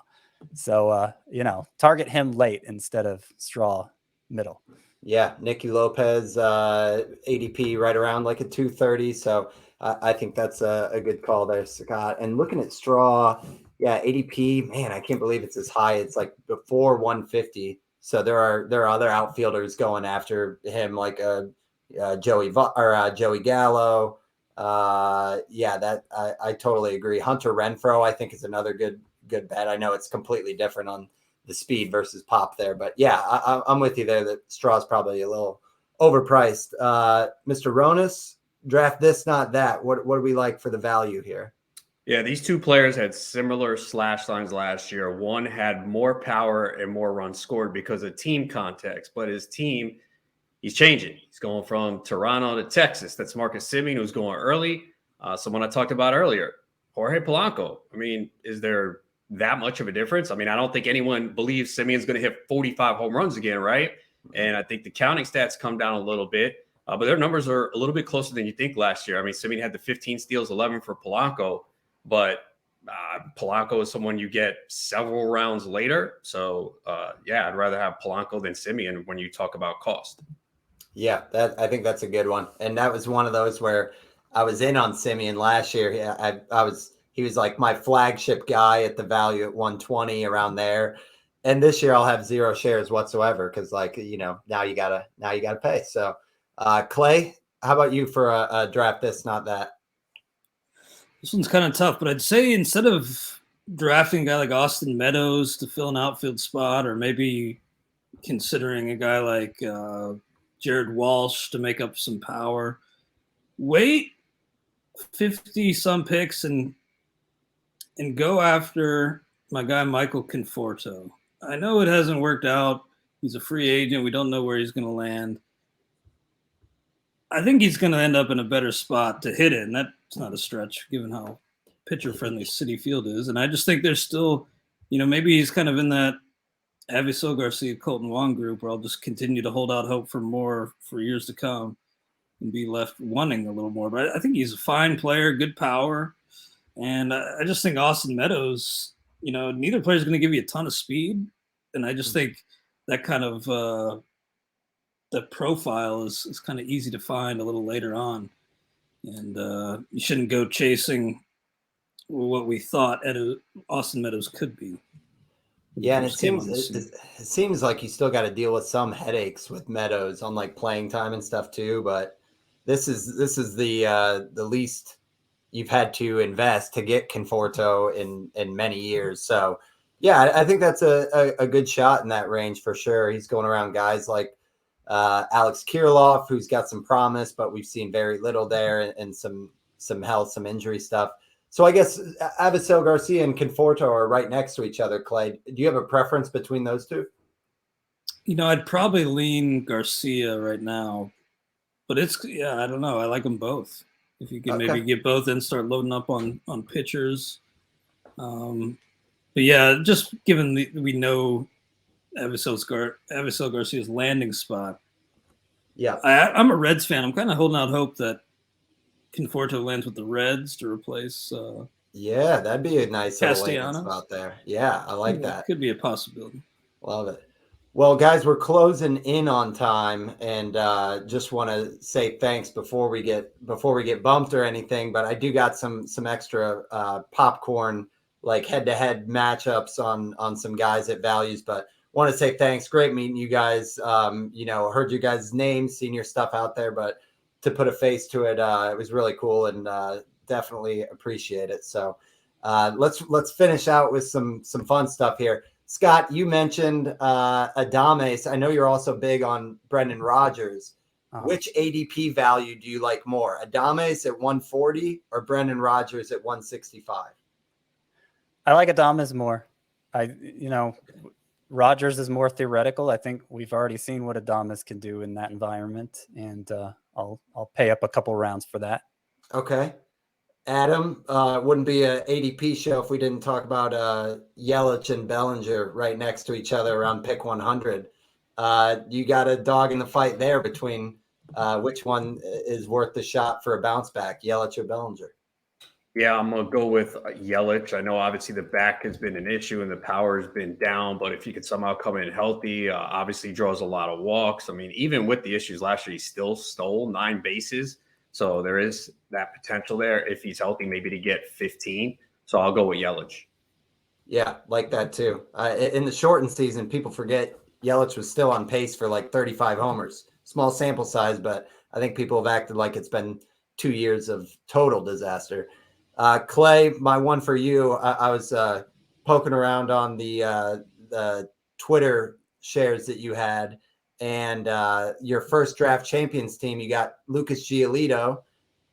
So, target him late instead of Straw middle. Yeah, Nicky Lopez, ADP right around like a 230. So I think that's a good call there, Scott. And looking at Straw, yeah, ADP, man, I can't believe it's as high. It's like before 150. So there are other outfielders going after him, like Joey Gallo. That I totally agree. Hunter Renfroe, I think, is another good bet. I know it's completely different on the speed versus pop there, but yeah, I'm with you there that Straw's probably a little overpriced. Mr. Ronis, draft this, not that. What do we like for the value here? Yeah, these two players had similar slash lines last year. One had more power and more runs scored because of team context, but his team, he's changing. He's going from Toronto to Texas. That's Marcus Semien, who's going early. Someone I talked about earlier, Jorge Polanco. I mean, is there that much of a difference? I mean, I don't think anyone believes Semien's going to hit 45 home runs again, right? And I think the counting stats come down a little bit, but their numbers are a little bit closer than you think last year. I mean, Semien had the 15 steals, 11 for Polanco, but Polanco is someone you get several rounds later. So, I'd rather have Polanco than Semien when you talk about cost. Yeah, I think that's a good one. And that was one of those where I was in on Semien last year. He was like my flagship guy at the value at 120 around there. And this year I'll have 0 shares whatsoever because, like, now you gotta pay. So, Clay, how about you for a draft this, not that? This one's kind of tough, but I'd say instead of drafting a guy like Austin Meadows to fill an outfield spot, or maybe considering a guy like Jared Walsh to make up some power, wait 50 some picks and go after my guy Michael Conforto. I know it hasn't worked out. He's a free agent. We don't know where he's going to land. I think he's going to end up in a better spot to hit it, and that's not a stretch given how pitcher-friendly Citi Field is. And I just think there's still, maybe he's kind of in that Avisel Garcia, Colton Wong group where I'll just continue to hold out hope for more for years to come and be left wanting a little more. But I think he's a fine player, good power. And I just think Austin Meadows, neither player is going to give you a ton of speed. And I just think that kind of the profile is kind of easy to find a little later on. And you shouldn't go chasing what we thought Austin Meadows could be. Yeah, and it seems like you still got to deal with some headaches with Meadows on like playing time and stuff too. But this is the least you've had to invest to get Conforto in many years. So yeah, I think that's a good shot in that range for sure. He's going around guys like Alex Kirilloff, who's got some promise, but we've seen very little there, and some health, some injury stuff. So I guess Avisel Garcia and Conforto are right next to each other. Clay, do you have a preference between those two? I'd probably lean Garcia right now, but I don't know. I like them both. If you can maybe get both and start loading up on pitchers. But yeah, just given we know Avisel Garcia's landing spot. Yeah, I'm a Reds fan. I'm kind of holding out hope that Conforto lands with the Reds to replace. Yeah, that'd be a nice little landing Castellanos spot there. Yeah, I like that. Could be a possibility. Love it. Well, guys, we're closing in on time, and just want to say thanks before we get bumped or anything. But I do got some extra popcorn, like head-to-head matchups on some guys at values. But want to say thanks. Great meeting you guys. Heard you guys' names, seen your stuff out there, but to put a face to it, it was really cool, and definitely appreciate it. So let's finish out with some fun stuff here. Scott, you mentioned Adames. I know you're also big on Brendan Rodgers. Which ADP value do you like more, Adames at 140 or Brendan Rodgers at 165? I like Adames more. Rodgers is more theoretical. I think we've already seen what Adames can do in that environment, and I'll pay up a couple rounds for that. Okay. Adam, wouldn't be an ADP show if we didn't talk about Yelich and Bellinger right next to each other around pick 100. You got a dog in the fight there between which one is worth the shot for a bounce back, Yelich or Bellinger? Yeah, I'm going to go with Yelich. I know obviously the back has been an issue and the power has been down, but if he could somehow come in healthy, obviously draws a lot of walks. I mean, even with the issues last year, he still stole 9 bases. So there is that potential there if he's healthy, maybe to get 15. So I'll go with Yelich. Yeah, like that too. In the shortened season, people forget Yelich was still on pace for like 35 homers. Small sample size, but I think people have acted like it's been 2 years of total disaster. Clay, my one for you. I was poking around on the Twitter shares that you had. And your first draft champions team, you got Lucas Giolito,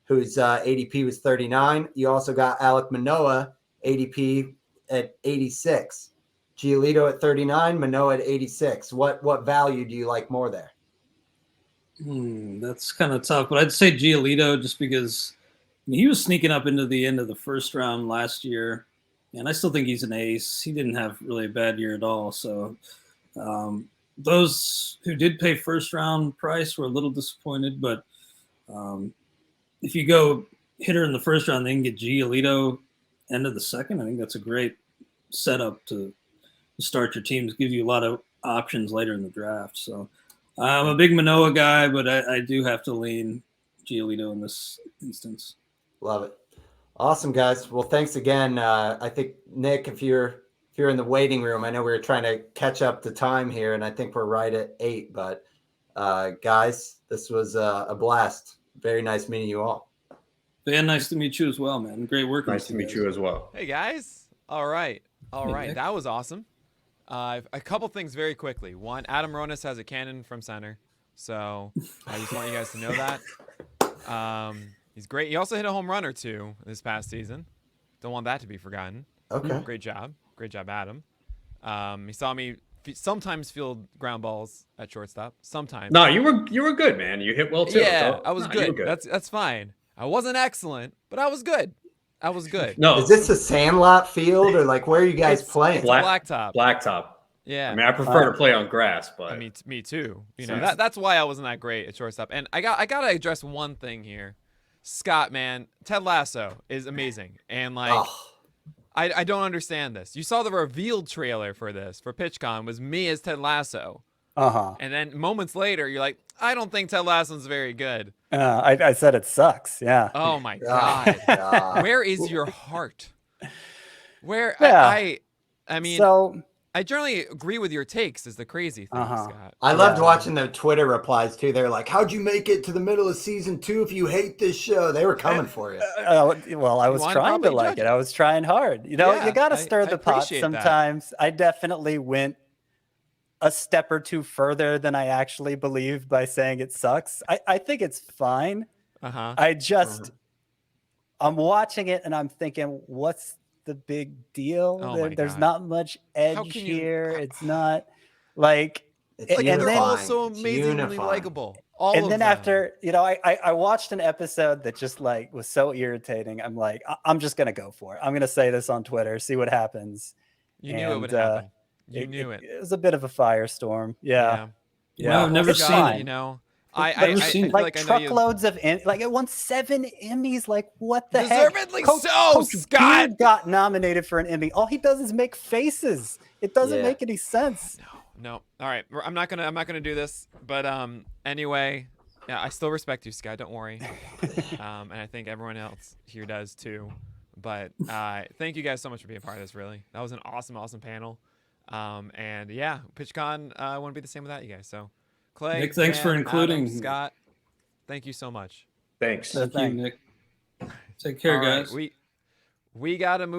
whose ADP was 39. You also got Alek Manoah, ADP at 86. Giolito at 39, Manoah at 86. What value do you like more there? That's kind of tough, but I'd say Giolito just because he was sneaking up into the end of the first round last year, and I still think he's an ace. He didn't have really a bad year at all, so those who did pay first round price were a little disappointed, but if you go hitter in the first round, then get Giolito end of the second, I think that's a great setup to start your teams, give you a lot of options later in the draft. So I'm a big Manoah guy, but I do have to lean Giolito in this instance. Love it. Awesome, guys. Well, thanks again. I think, Nick, if you're you're in the waiting room, I know we were trying to catch up the time here, and I think we're right at 8. But guys, this was a blast. Very nice meeting you all. Van, nice to meet you as well, man. Great working. Nice to meet you as well. Hey guys. All right. Nick. That was awesome. A couple things very quickly. One, Adam Ronis has a cannon from center. So I just want you guys to know that. He's great. He also hit a home run or 2 this past season. Don't want that to be forgotten. Okay. Great job. Great job, Adam. He saw me sometimes field ground balls at shortstop. Sometimes. No, you were good, man. You hit well too. Yeah, I was No, you were good. That's fine. I wasn't excellent, but I was good. No, Is this a Sandlot field or like where are you guys playing? Blacktop. Blacktop. Yeah. I mean, I prefer to play on grass, but I mean, me too. You know, that's why I wasn't that great at shortstop. And I gotta address one thing here. Scott, man, Ted Lasso is amazing, and like, I don't understand this. You saw the revealed trailer for this for PitchCon was me as Ted Lasso, and then moments later you're like, I don't think Ted Lasso's very good. I said it sucks. Yeah. Oh my god, where is your heart? Where Yeah. I mean. So I generally agree with your takes is the crazy thing, Scott. I loved watching the Twitter replies too. They're like, how'd you make it to the middle of season 2 if you hate this show? They were coming for you. well, I was wanna trying to probably like judge it. it. I was trying hard. You know, Yeah, you got to I stir the pot appreciate that. sometimes. I definitely went a step or 2 further than I actually believed by saying it sucks. I think it's fine. I just, I'm watching it and I'm thinking, what's the big deal? Oh There's God. not much edge can you- here. It's not like, It's Like and they're then- all so It's amazingly unifying. likable. All and of then them. after, you know, I watched an episode that just like was so irritating. I'm like, I'm just gonna go for it. I'm gonna say this on Twitter, see what happens. you knew it would and, happen. You knew it. It was a bit of a firestorm. Yeah. No, I've never It's seen fine. it. You know, I've I never seen feel it. Like, like I know you truckloads of like it won 7 Emmys. Like what the deservedly heck? so, Scott. Beard got nominated for an Emmy. All he does is make faces. It doesn't Yeah. make any sense. No. All right. I'm not gonna do this. But anyway, yeah, I still respect you, Scott. Don't worry. And I think everyone else here does too. But thank you guys so much for being a part of this. Really, that was an awesome panel. And yeah, PitchCon wouldn't be the same without you guys. So, Clay, Nick, thanks for Van, including Adam, Scott. Thank you so much. thanks. So Thank you, Nick. Take care, All right, guys. we gotta move.